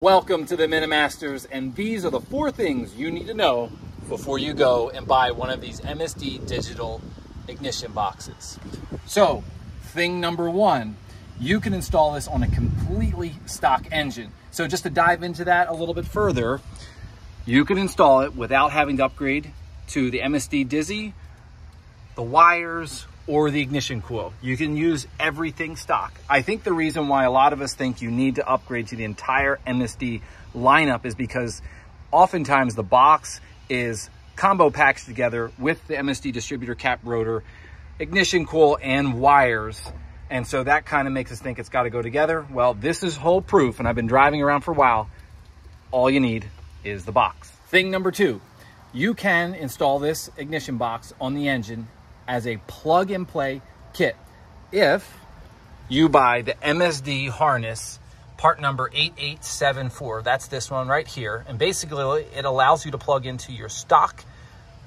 Welcome to the Minimasters, and these are the 4 things you need to know before you go and buy one of these MSD digital ignition boxes. So, thing number 1, you can install this on a completely stock engine. So just to dive into that a little bit further, you can install it without having to upgrade to the MSD Dizzy, the wires, or the ignition coil. You can use everything stock. I think the reason why a lot of us think you need to upgrade to the entire MSD lineup is because oftentimes the box is combo packaged together with the MSD distributor cap rotor, ignition coil, and wires. And so that kind of makes us think it's got to go together. Well, this is hole proof, and I've been driving around for a while. All you need is the box. Thing number 2, you can install this ignition box on the engine as a plug and play kit if you buy the MSD harness part number 8874. That's this one right here. And basically it allows you to plug into your stock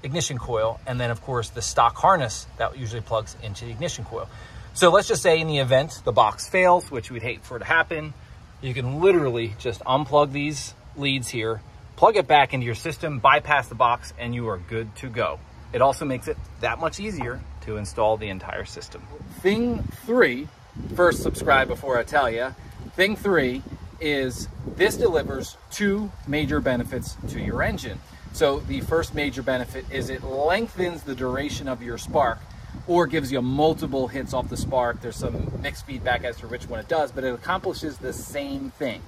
ignition coil, and then of course the stock harness that usually plugs into the ignition coil. So let's just say in the event the box fails, which we'd hate for it to happen, you can literally just unplug these leads here, plug it back into your system, bypass the box, and you are good to go. It also makes it that much easier to install the entire system. Thing 3, first subscribe before I tell you. Thing 3 is this delivers 2 major benefits to your engine. So the first major benefit is it lengthens the duration of your spark, or gives you multiple hits off the spark. There's some mixed feedback as to which one it does, but it accomplishes the same thing.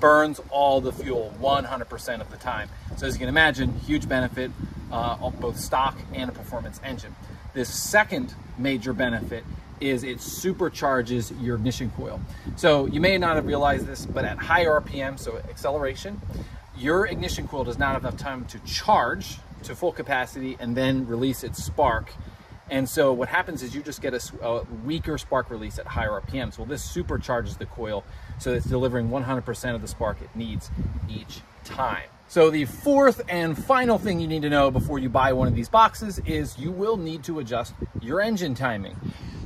Burns all the fuel 100% of the time. So as you can imagine, huge benefit on both stock and a performance engine. This second major benefit is it supercharges your ignition coil. So you may not have realized this, but at high RPM, so acceleration, your ignition coil does not have enough time to charge to full capacity and then release its spark. And so what happens is you just get a weaker spark release at higher RPMs. Well, this supercharges the coil, so it's delivering 100% of the spark it needs each time. So the 4th and final thing you need to know before you buy one of these boxes is you will need to adjust your engine timing.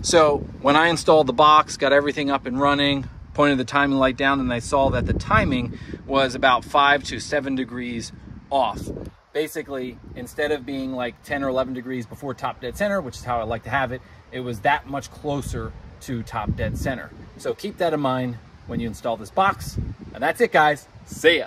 So when I installed the box, got everything up and running, pointed the timing light down, and I saw that the timing was about 5 to 7 degrees off. Basically, instead of being like 10 or 11 degrees before top dead center, which is how I like to have it, it was that much closer to top dead center. So keep that in mind when you install this box. And that's it, guys. See ya.